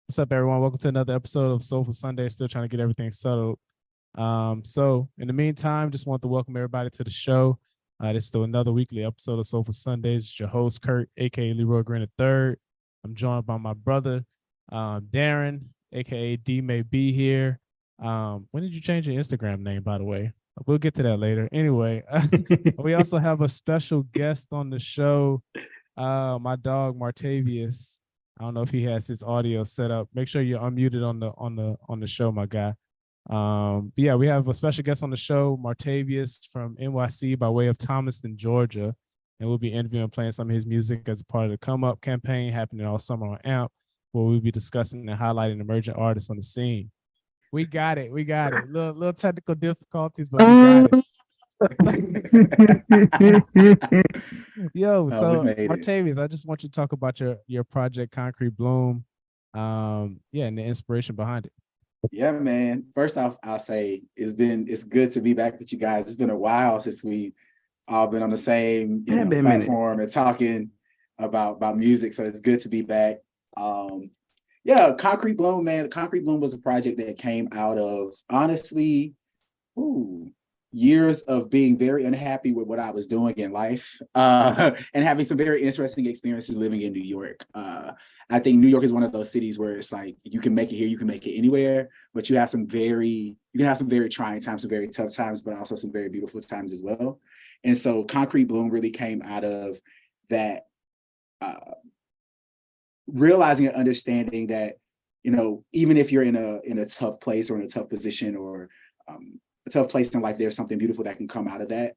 What's up, everyone? Welcome to another episode of Soulful Sunday. Still trying to get everything settled. So in the meantime, just want to welcome everybody to the show. This is still another weekly episode of Soulful Sundays. It's your host, Kurt, aka Leroy Green III. I'm joined by my brother, Darren, aka D May Be here. When did you change your Instagram name, by the way? We'll get to that later. Anyway, we also have a special guest on the show, my dog Martavius. I don't know if he has his audio set up. Make sure you're unmuted on the show, my guy. But yeah, we have a special guest on the show, Martavius from NYC by way of Thomaston, Georgia, and we'll be interviewing and playing some of his music as a part of the Come Up campaign happening all summer on AMP, where we'll be discussing and highlighting emerging artists on the scene. We got it. Little technical difficulties, but we got it. Yo, We so made it. Martavius, I just want you to talk about your project Concrete Bloom, yeah, and the inspiration behind it. Yeah, man. First off, I'll say it's good to be back with you guys. It's been a while since we all been on the same platform and talking about music. So it's good to be back. Yeah, Concrete Bloom, man. Concrete Bloom was a project that came out of honestly, years of being very unhappy with what I was doing in life, and having some very interesting experiences living in New York. I think New York is one of those cities where it's like you can make it here, you can make it anywhere, but you can have some very trying times, some very tough times, but also some very beautiful times as well. And so Concrete Bloom really came out of that, realizing and understanding that, even if you're in a tough place or in a tough position or a tough place in life, there's something beautiful that can come out of that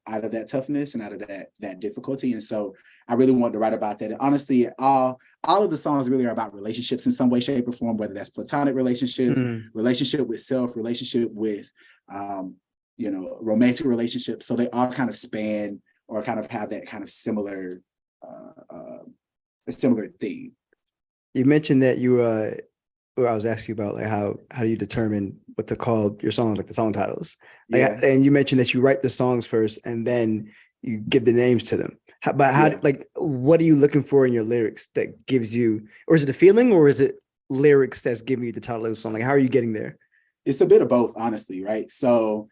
toughness and out of that difficulty. And so I really wanted to write about that. And honestly, all of the songs really are about relationships in some way, shape, or form, whether that's platonic relationships, relationship with self, relationship with romantic relationships. So they all kind of span or kind of have that kind of similar a similar theme. You mentioned that I was asking you about like how do you determine what to call your songs, like the song titles? And you mentioned that you write the songs first and then you give the names to them. What are you looking for in your lyrics that gives you, or is it a feeling, or is it lyrics that's giving you the title of the song? Like, how are you getting there? It's a bit of both, honestly, right? So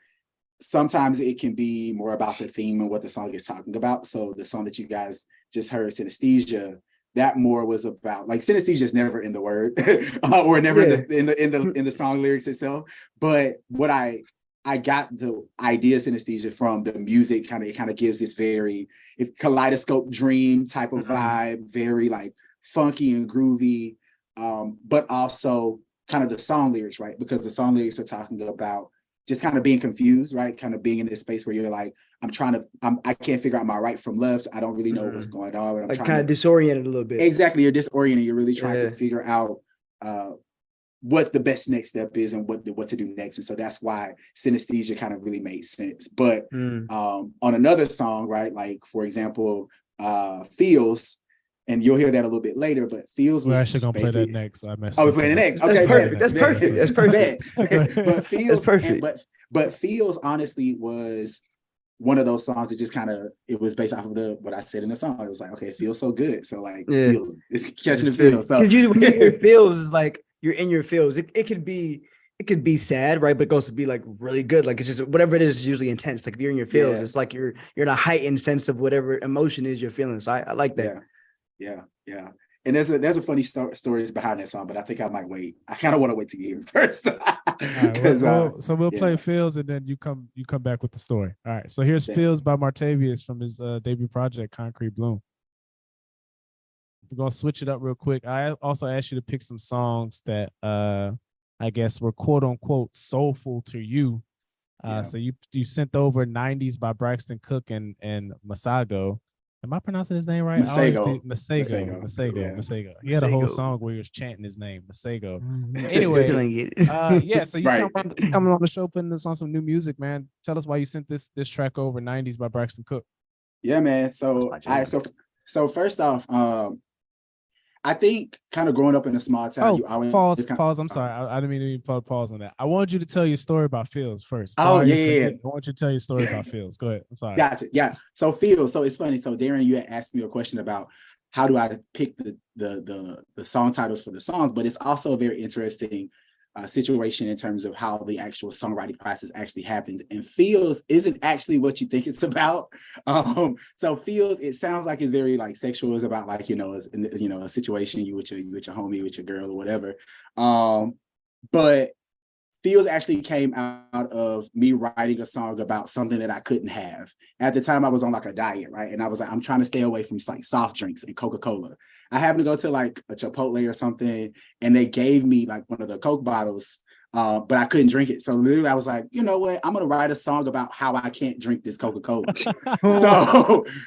sometimes it can be more about the theme and what the song is talking about. So the song that you guys just heard, Synesthesia, that more was about, like, synesthesia is never in the word or never in the song lyrics itself. But what I got the idea of synesthesia from the music. It kind of gives this very kaleidoscope dream type of vibe, very like funky and groovy, but also kind of the song lyrics, right? Because the song lyrics are talking about just kind of being confused, right? Kind of being in this space where you're like, I can't figure out my right from left. I don't really know what's going on. I'm like kind of disoriented a little bit. Exactly. You're disoriented. You're really trying to figure out what the best next step is and what to do next. And so that's why synesthesia kind of really made sense. But on another song, right? Like, for example, Feels, and you'll hear that a little bit later, but Feels We're actually going to play that next. We're playing the next. Okay, That's perfect. But Feels, that's perfect. But Feels honestly was one of those songs that just kind of, it was based off of what I said in the song. It was like, okay, it feels so good. So like, feels, it's catching the feels. Because usually when you hear feels, is like you're in your feels. It could be sad, right? But it goes to be like really good. Like, it's just whatever it is usually intense. Like if you're in your feels, it's like you're in a heightened sense of whatever emotion is you're feeling. So I like that. Yeah. And there's a funny stories behind that song, but I think I might wait. I kind of want to wait to get here first. Right, so we'll play Feels, and then you come back with the story. All right. So here's Feels by Martavius from his debut project, Concrete Bloom. We're gonna switch it up real quick. I also asked you to pick some songs that I guess were quote unquote soulful to you. So you sent over 90s by Braxton Cook and Masago. Am I pronouncing his name right? Masego. He had a whole song where he was chanting his name, Masego. Anyway, so you coming on the show, putting this on some new music, man. Tell us why you sent this track over, 90s by Braxton Cook. Yeah, man. So first off, I think kind of growing up in a small town, you always pause. I'm sorry, I didn't mean to put pause on that. I want you to tell your story about Feels first. Yeah. I want you to tell your story about Feels. Go ahead. I'm sorry. Gotcha. Yeah. So Feels. So it's funny. So Darren, you had asked me a question about how do I pick the song titles for the songs, but it's also a very interesting situation in terms of how the actual songwriting process actually happens. And feels isn't actually what you think it's about. So feels, it sounds like it's very like sexual. It's about like, a situation you with your homie, with your girl or whatever. But feels actually came out of me writing a song about something that I couldn't have. At the time I was on like a diet, right? And I was like, I'm trying to stay away from like soft drinks and Coca-Cola. I happened to go to like a Chipotle or something, and they gave me like one of the Coke bottles, but I couldn't drink it. So literally I was like, you know what? I'm going to write a song about how I can't drink this Coca-Cola.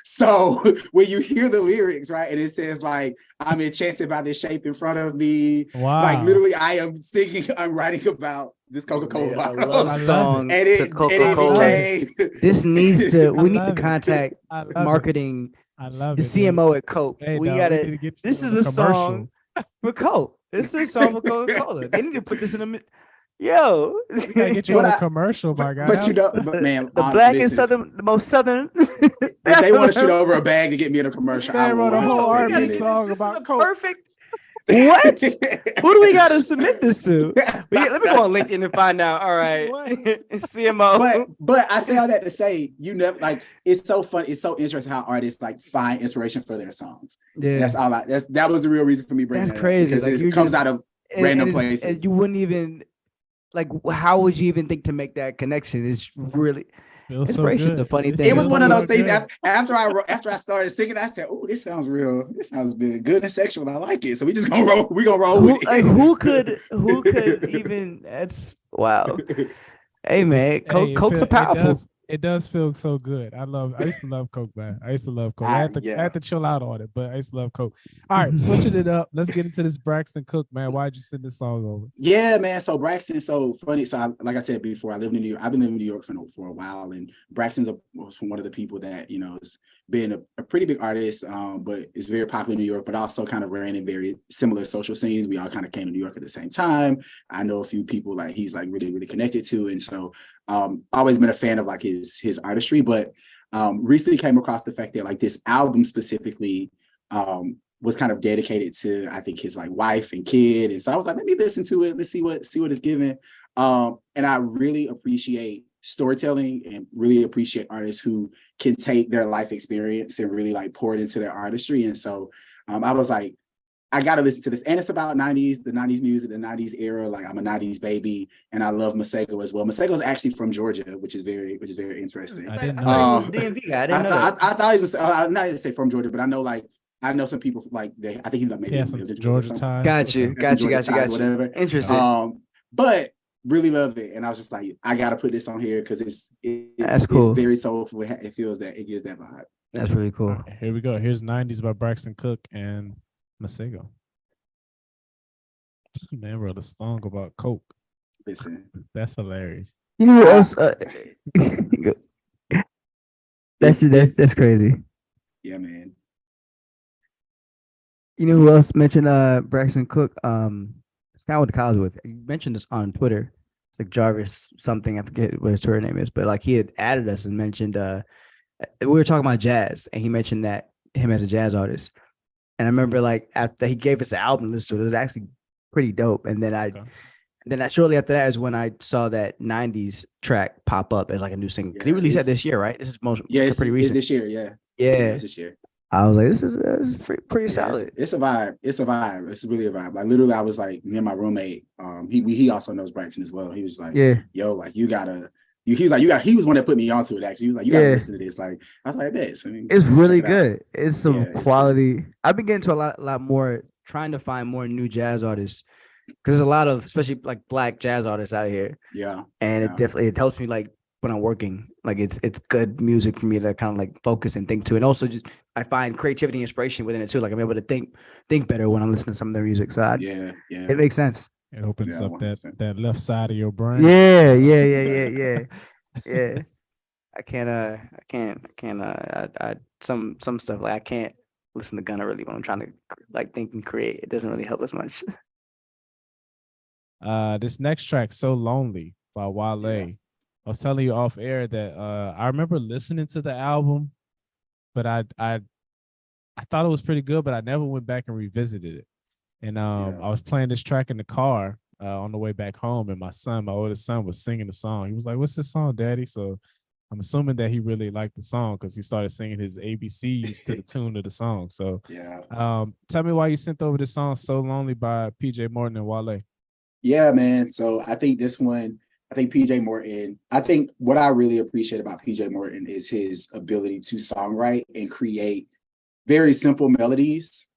so when you hear the lyrics, right, and it says like, I'm enchanted by this shape in front of me. Wow. Like literally I'm writing about this Coca-Cola bottle. Love song and it, to Coca-Cola. This needs to, we need to it. contact marketing, I love the it, CMO at Coke. Hey, we dog, gotta, need to get you this on is a a commercial. song for Coke. This is a song for Coca-Cola. They need to put this in a, yo. We gotta get you on a commercial, my guy. But man, the black and southern, the most southern. If they want to shoot over a bag to get me in a commercial, I wrote a whole R&B it. song about Coke. Perfect. What? Who do we got to submit this to? Let me go on LinkedIn and find out. All right, CMO. But I say all that to say, you never like. It's so fun. It's so interesting how artists like find inspiration for their songs. Yeah, that's all. That was the real reason for me bringing. That's crazy. Like it comes out of random places. And you wouldn't even like. How would you even think to make that connection? It's really. Inspiration. So the funny thing. It was one of those things. After I started singing, I said, "Oh, this sounds real. This sounds good and sexual. I like it." So we just gonna roll. We gonna roll with it. Like, who could even? That's wow. Hey man, Coke's a powerful. It does feel so good. I used to love Coke, man. I used to love Coke. I had to chill out on it, but I used to love Coke. All right, switching it up. Let's get into this Braxton Cook, man. Why'd you send this song over? Yeah, man. So Braxton, so funny. So like I said before, I live in New York. I've been living in New York for a while, and Braxton's was one of the people that has been a pretty big artist, but is very popular in New York, but also kind of ran in very similar social scenes. We all kind of came to New York at the same time. I know a few people like he's like really, really connected to, and so always been a fan of like his artistry, but recently came across the fact that like this album specifically was kind of dedicated to, I think, his like wife and kid. And so I was like, let me listen to it. Let's see what it's giving. And I really appreciate storytelling and really appreciate artists who can take their life experience and really like pour it into their artistry. And so I was like, I got to listen to this. And it's about the 90s music, the 90s era. Like I'm a 90s baby and I love Masego as well. Masego is actually from Georgia, which is very interesting. I didn't know he was a DMV guy. I didn't know. I thought he was, I'm not going to say from Georgia, but I know some people like I think he like maybe some Georgia ties. Got you. Whatever. Interesting. But really loved it. And I was just like, I got to put this on here because that's cool. It's very soulful. It feels that it gives that vibe. That's really cool. Right, here we go. Here's 90s by Braxton Cook and Masego. Man wrote a song about Coke. Listen, that's hilarious. You know what else? That's crazy. Yeah, man. You know who else mentioned Braxton Cook? This guy I went to college with. He mentioned this on Twitter. It's like Jarvis something. I forget what his Twitter name is, but like he had added us and mentioned we were talking about jazz, and he mentioned that him as a jazz artist. And I remember like after he gave us the album list, it was actually pretty dope. And then I shortly after that is when I saw that 90s track pop up as like a new single. Because he released that this year, right? This is it's pretty recent. It's this year, yeah. Yeah. It's this year. I was like, this is pretty solid. It's a vibe. It's a vibe. It's really a vibe. Like literally, I was like, me and my roommate, he also knows Braxton as well. He was like, yo, like you gotta. He was one that put me onto it. Actually, he was like, "You gotta listen to this." Like, I was like, "Bet." It's really good. It's some quality. I've been getting to a lot more, trying to find more new jazz artists because there's a lot of, especially like Black jazz artists out here. Yeah, and it helps me like when I'm working. Like it's good music for me to kind of like focus and think to, and also just I find creativity and inspiration within it too. Like I'm able to think better when I'm listening to some of their music. So it makes sense. It opens up that left side of your brain. Yeah. I some stuff like I can't listen to Gunna really when I'm trying to like think and create. It doesn't really help as much. This next track, So Lonely by Wale. Yeah. I was telling you off air that I remember listening to the album, but I I thought it was pretty good, but I never went back and revisited it. And I was playing this track in the car on the way back home, and my oldest son, was singing the song. He was like, "What's this song, Daddy?" So I'm assuming that he really liked the song because he started singing his ABCs to the tune of the song. So tell me why you sent over this song "So Lonely" by PJ Morton and Wale. Yeah, man. So I think this one, I think PJ Morton, I think what I really appreciate about PJ Morton is his ability to songwrite and create very simple melodies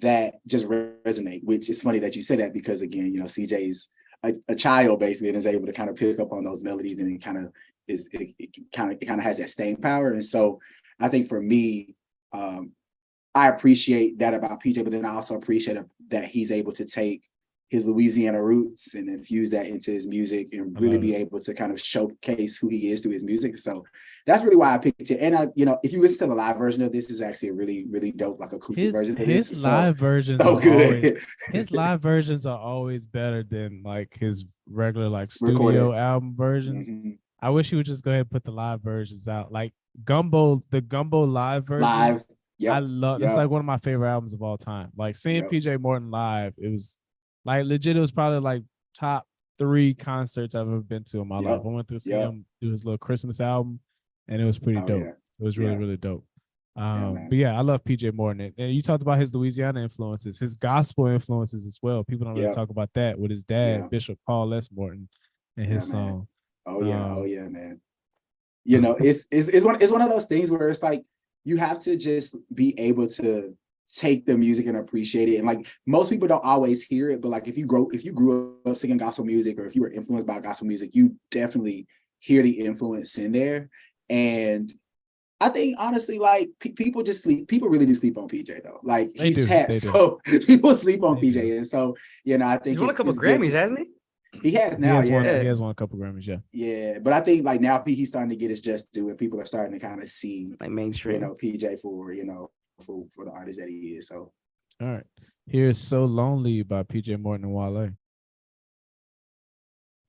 that just resonate, which is funny that you say that because, again, CJ's a child basically and is able to kind of pick up on those melodies, and it kind of has that staying power. And so I think for me, I appreciate that about PJ, but then I also appreciate that he's able to take his Louisiana roots and infuse that into his music and really be able to kind of showcase who he is through his music. So that's really why I picked it. And if you listen to the live version of this, is actually a really, really dope, like acoustic version of this. His live versions so are good. His live versions are always better than like his regular like studio Recorded album versions. Mm-hmm. I wish he would just go ahead and put the live versions out. Like the Gumbo live version. Live. Yep. I love it's like one of my favorite albums of all time. Like seeing PJ Morton live, it was like legit, it was probably like top 3 concerts I've ever been to in my life. I went to see him do his little Christmas album, and it was pretty dope. Yeah. It was really, really dope. But yeah, I love PJ Morton. And you talked about his Louisiana influences, his gospel influences as well. People don't really talk about that with his dad, Bishop Paul S. Morton, and his song. Oh yeah, man. It's one of those things where it's like you have to just be able to take the music and appreciate it. And like most people don't always hear it, but like if you grew up singing gospel music, or if you were influenced by gospel music, you definitely hear the influence in there. And I think honestly, like people really do sleep on PJ though. Like people sleep on PJ. And so, I think he's won a couple Grammys, hasn't he? He has now. He has won a couple Grammys. Yeah. But I think like now he's starting to get his just due, and people are starting to kind of see like mainstream, PJ for the artist that he is. So all right, here's "So Lonely" by PJ Morton and Wale.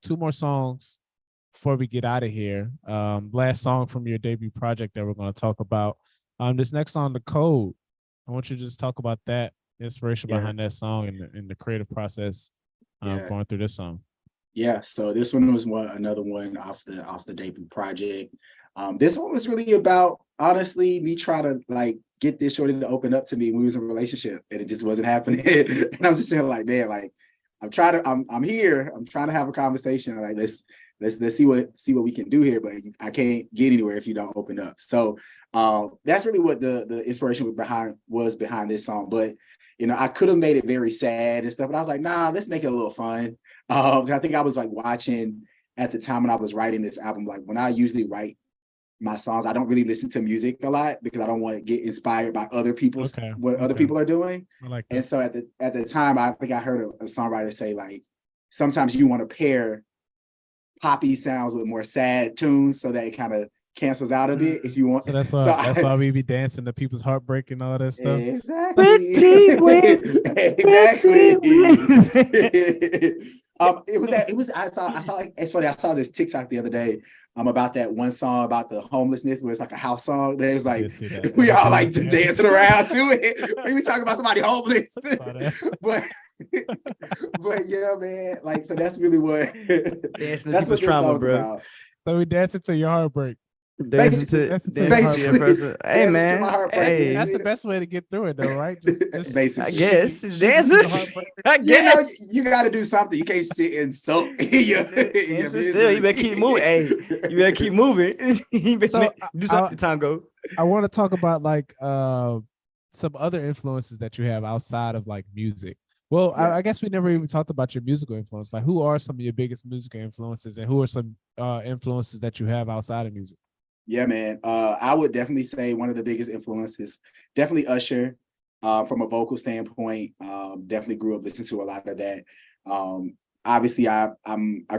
2 more songs before we get out of here. Last song from your debut project that we're going to talk about. This next song, "The Code." I want you to just talk about that inspiration behind that song and the creative process going through this song. Yeah, so this one was another one off the debut project. This one was really about, honestly, me trying to like get this shorty to open up to me when we was in a relationship, and it just wasn't happening. And I'm just saying, like, man, like I'm here. I'm trying to have a conversation. Like let's see what we can do here, but I can't get anywhere if you don't open up. So that's really what the inspiration was behind this song. But I could have made it very sad and stuff, but I was like, nah, let's make it a little fun. I think I was like watching at the time when I was writing this album, like when I usually write my songs, I don't really listen to music a lot because I don't want to get inspired by other people's other people are doing. I like that. And so at the time, I think I heard a songwriter say, like, sometimes you want to pair poppy sounds with more sad tunes so that it kind of cancels out a bit if you want. So that's why we be dancing to people's heartbreak and all that stuff. Exactly. It's funny. I saw this TikTok the other day about that one song about the homelessness where it's like a house song. It was like we all like dancing around to it. We talking about somebody homeless. but yeah, man. Like, so that's really what dancing that's what trauma, bro. About. So we dancing to your heartbreak. Basically. Hey man, that's the best way to get through it, though, right? Just I guess dancing. I guess you got to do something. You can't sit and soak. You better keep moving. Hey, you better keep moving. Do something. Time go. I want to talk about like some other influences that you have outside of like music. Well, I guess we never even talked about your musical influence. Like, who are some of your biggest musical influences, and who are some influences that you have outside of music? Yeah, man. I would definitely say one of the biggest influences, definitely Usher, from a vocal standpoint. Definitely grew up listening to a lot of that. Obviously, I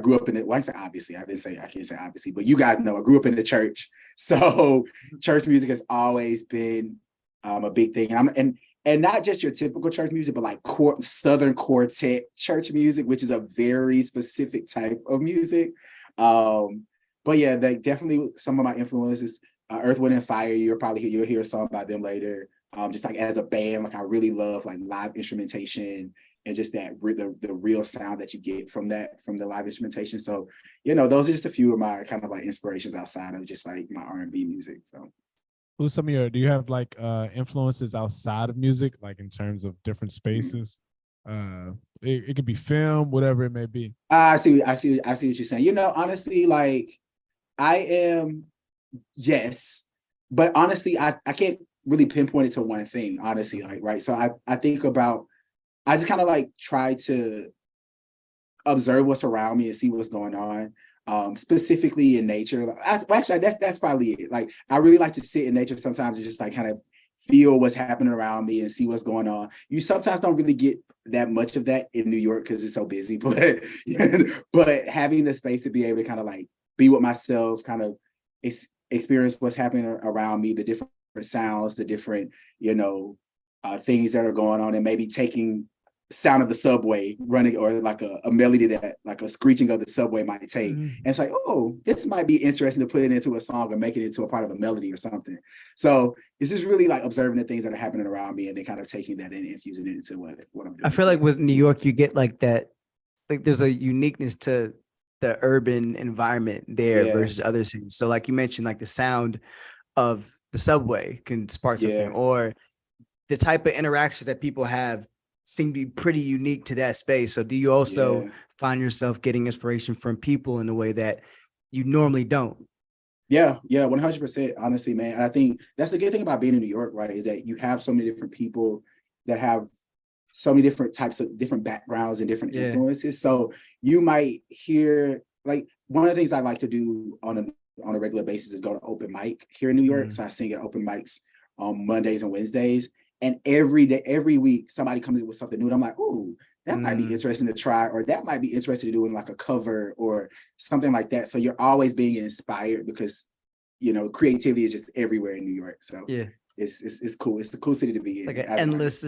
grew up in it. Well, I can't say obviously, but you guys know I grew up in the church. So church music has always been a big thing. And not just your typical church music, but like Southern quartet church music, which is a very specific type of music. But yeah, definitely some of my influences, Earth, Wind, and Fire. You'll hear a song by them later. just like as a band. Like I really love like live instrumentation and just that the real sound that you get from the live instrumentation. So, those are just a few of my kind of like inspirations outside of just like my R&B music. So Who's some of your, do you have like influences outside of music, like in terms of different spaces? It could be film, whatever it may be. I see what you're saying. Honestly, like I am, yes, but honestly, I can't really pinpoint it to one thing, honestly, like, right. So I think about, I just kind of like try to observe what's around me and see what's going on, specifically in nature. Actually, that's probably it. Like, I really like to sit in nature sometimes and just like kind of feel what's happening around me and see what's going on. You sometimes don't really get that much of that in New York because it's so busy, but having the space to be able to kind of like be with myself, kind of experience what's happening around me, the different sounds, the different, things that are going on, and maybe taking sound of the subway running, or like a melody that like a screeching of the subway might take. And it's like, oh, this might be interesting to put it into a song or make it into a part of a melody or something. So it's just really like observing the things that are happening around me and then kind of taking that and infusing it into what I'm doing. I feel like with New York, you get like that, like there's a uniqueness to the urban environment there versus other cities. So like you mentioned, like the sound of the subway can spark something, or the type of interactions that people have seem to be pretty unique to that space. So do you also find yourself getting inspiration from people in a way that you normally don't? Yeah, 100%. Honestly, man. And I think that's the good thing about being in New York, right? Is that you have so many different people that have so many different types of different backgrounds and different influences. So you might hear, like, one of the things I like to do on a regular basis is go to open mic here in New York. So I sing at open mics on Mondays and Wednesdays. And every week, somebody comes in with something new. And I'm like, ooh, that might be interesting to try, or that might be interesting to do in like a cover or something like that. So you're always being inspired because, creativity is just everywhere in New York. So it's cool. It's a cool city to be in. Like an endless,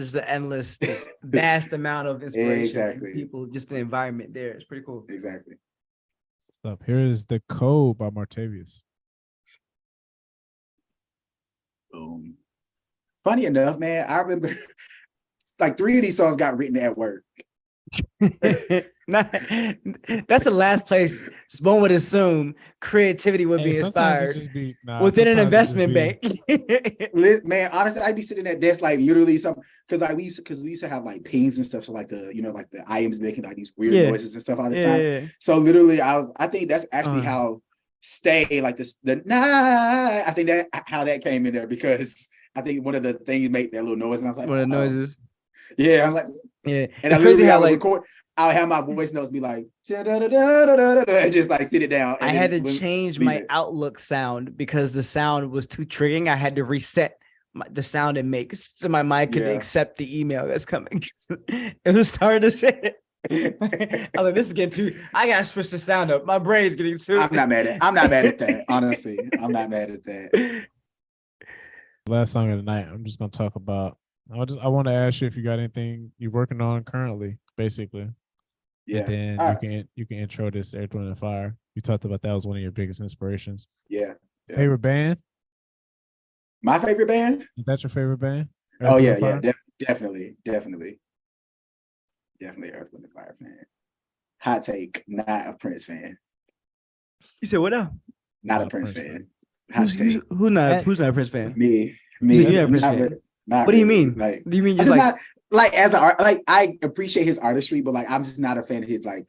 vast amount of inspiration. Exactly. People, just the environment there. It's pretty cool. Exactly. Up here is The Code by Martavius. Boom. Funny enough, man, I remember like 3 of these songs got written at work. That's the last place one would assume creativity would be inspired, within an investment bank. Man, honestly, I'd be sitting at desk like literally because we used to have like pings and stuff, so like the like the IMs making like these weird noises and stuff all the time. So literally, I think that's actually how Stay, like I think that how that came in there, because I think one of the things made that little noise, and I was like, one of the noises. Yeah, I was like, and I literally would record. I would have my voice notes be like, and just like sit it down. I had to change my Outlook sound because the sound was too triggering. I had to reset the sound it makes so my mic could accept the email that's coming. It was hard to say. I was like, this is getting too. I gotta switch the sound up. My brain's getting too. I'm not mad at that. Honestly, I'm not mad at that. Last song of the night, I'm just gonna talk about. I want to ask you if you got anything you're working on currently, basically. Yeah. And then you can intro this Earth, Wind and Fire. You talked about that was one of your biggest inspirations. Yeah. Favorite band? My favorite band? Is that your favorite band? Earth, definitely. Definitely Earth, Wind and Fire fan. Hot take, not a Prince fan. You said what now? Not a Prince fan. Who's not a Prince fan? Me. You're a Prince fan. What do you mean? Like, do you mean just like not, like as an art? Like I appreciate his artistry, but like I'm just not a fan of his. Like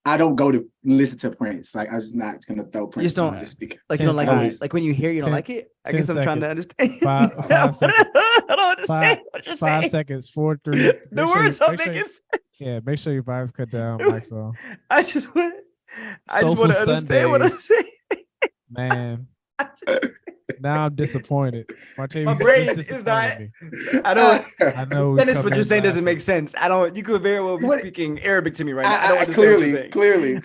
I don't go to listen to Prince. Like I'm just not gonna throw Prince. You just don't just because. Like you don't like it. Like when you hear, you don't like it. I guess I'm trying to understand. 5 seconds. I don't understand what you're saying. 5 seconds. 4, 3. The words don't make it. Yeah, make sure your vibes cut down, Mike's on. I just want to understand what I'm saying. Man. Now I'm disappointed. Martavius, my brain is not. I know. Dennis, what you're saying doesn't make sense. You could very well be speaking Arabic to me right now. I don't understand clearly.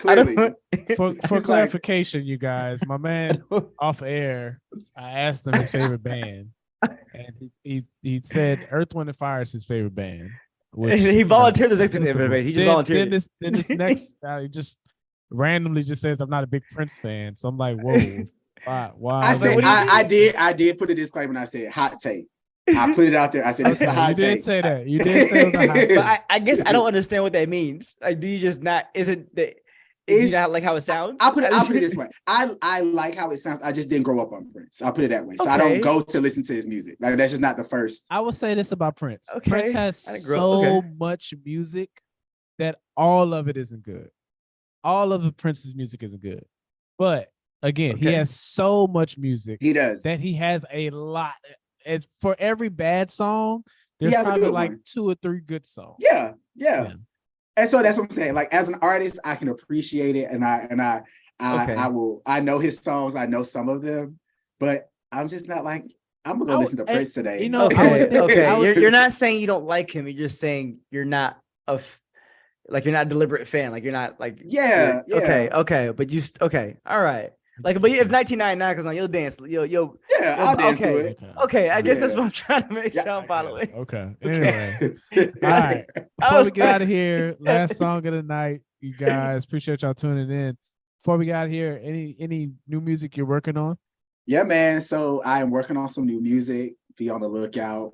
For clarification, you guys, my man off air, I asked him his favorite band, and he said Earth, Wind and Fire is his favorite band. Which, he volunteered this favorite band. He just volunteered. Then this next, he just randomly just says I'm not a big Prince fan. So I'm like, whoa. Why? I did put a disclaimer when I said hot take. I put it out there. I said, this is a hot you take. did say that. You did say it was a hot take. But I guess I don't understand what that means. Like, do you just not? Isn't that? Do you not like how it sounds? I'll put it this way. I like how it sounds. I just didn't grow up on Prince. I'll put it that way. So I don't go to listen to his music. Like, that's just not the first. I will say this about Prince. Okay. Prince has so much music that all of it isn't good. All of Prince's music isn't good. But again, he has so much music. He does. That he has a lot. It's for every bad song, there's probably like 2 or 3 good songs. Yeah. And so that's what I'm saying. Like, as an artist, I can appreciate it, and I know his songs. I know some of them, but I'm just not like, I'm gonna go listen to Prince today. You know, You're not saying you don't like him. You're just saying you're not you're not a deliberate fan. Like, you're not like Okay, but all right. Like, but if 1999 comes on, you'll dance. I'll dance to it. Okay, I guess that's what I'm trying to make sure I'm following. Okay. Anyway, all right. Before we get out of here, last song of the night, you guys. Appreciate y'all tuning in. Before we get out of here, any new music you're working on? Yeah, man. So I am working on some new music. Be on the lookout.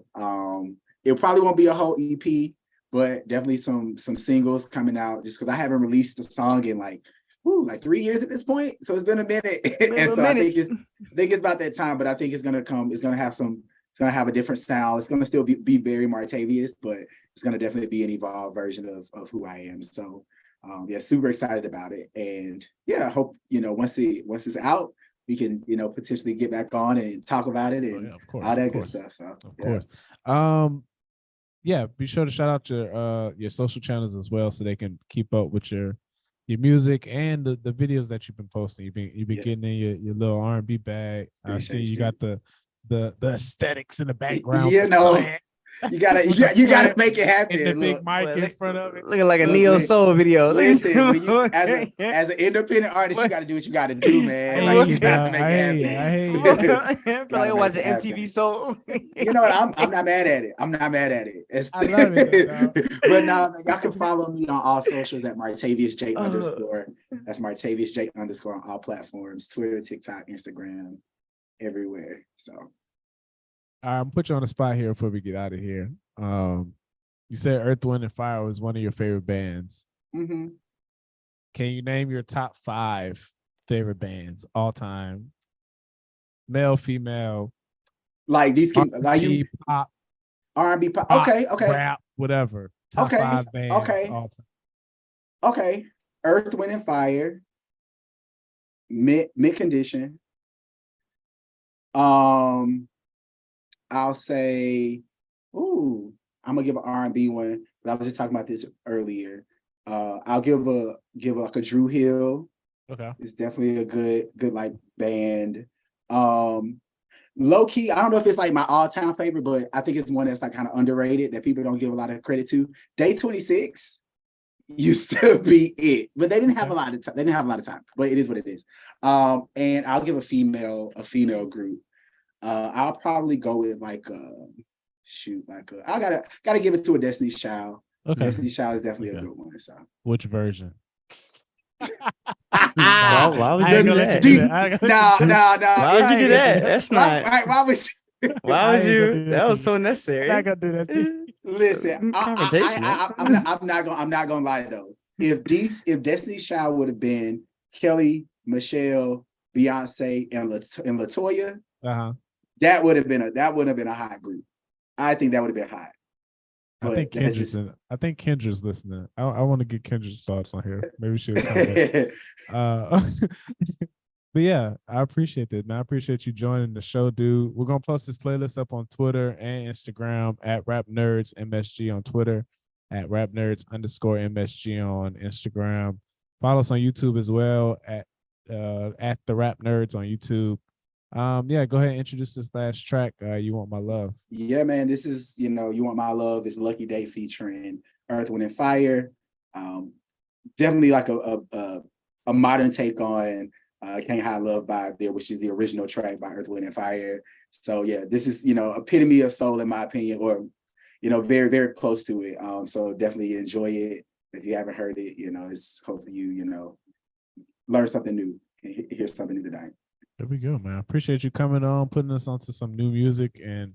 It probably won't be a whole EP, but definitely some singles coming out. Just because I haven't released a song in like 3 years at this point. So it's been a minute. I think it's about that time, but I think it's gonna come. It's gonna have a different style. It's gonna still be very Martavius, but it's gonna definitely be an evolved version of who I am. So super excited about it. And I hope, once it's out, we can, potentially get back on and talk about it and all that good stuff. So of course. Be sure to shout out your social channels as well, so they can keep up with your music and the videos that you've been posting. You've been getting in your little R&B bag. I see you got the aesthetics in the background. You gotta make it happen. And the big mic in front of it, looking like a neo soul video. Listen, as an independent artist, you got to do what you got to do, man. Like, you got to make it happen. I feel like I watch MTV Soul. You know what? I'm not mad at it. I love it. But y'all can follow me on all socials at Martavius J _. That's Martavius J _ on all platforms: Twitter, TikTok, Instagram, everywhere. So. I'm gonna put you on the spot here before we get out of here. You said Earth, Wind, and Fire was one of your favorite bands. Mm-hmm. Can you name your top 5 favorite bands all time? Male, female, like these can R&B, pop, R&B, pop. Okay, rap, whatever. Top 5 bands all time. Okay, Earth, Wind, and Fire, mid condition. I'll say, I'm gonna give an R&B one, but I was just talking about this earlier. I'll give like a Drew Hill. Okay, it's definitely a good like band. Low key, I don't know if it's like my all-time favorite, but I think it's one that's like kind of underrated that people don't give a lot of credit to. Day 26 used to be it, but they didn't have a lot of time. They didn't have a lot of time, but it is what it is. And I'll give a female group. I'll probably go with like I gotta give it to a Destiny's Child. Okay. Destiny's Child is definitely a good one. So which version? Why would you do that? No. Why would you do that? That's not right. Why would you? Why would you? That was so necessary. I'm not gonna do that to you. Listen, I'm not gonna lie though. If Destiny's Child would have been Kelly, Michelle, Beyonce, and LaToya, that would have been a hot group. I think that would have been hot. But I think Kendra's listening. I want to get Kendra's thoughts on here. Maybe she'll come back. But yeah, I appreciate that, man. I appreciate you joining the show, dude. We're gonna post this playlist up on Twitter and Instagram at Rap Nerds MSG on Twitter, at Rap Nerds _MSG on Instagram. Follow us on YouTube as well at the Rap Nerds on YouTube. Go ahead and introduce this last track. You Want My Love. Yeah, man. This is, You Want My Love is Lucky Day featuring Earth, Wind, and Fire. Definitely like a modern take on Can't Hide Love by There, which is the original track by Earth, Wind, and Fire. So yeah, this is, epitome of soul in my opinion, or, very, very close to it. So definitely enjoy it. If you haven't heard it, it's hopefully you, learn something new and hear something new tonight. There we go, man. I appreciate you coming on, putting us onto some new music, and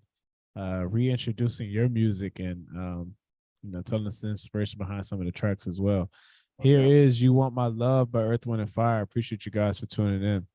reintroducing your music and telling us the inspiration behind some of the tracks as well. Here is "You Want My Love" by Earth, Wind, and Fire. Appreciate you guys for tuning in.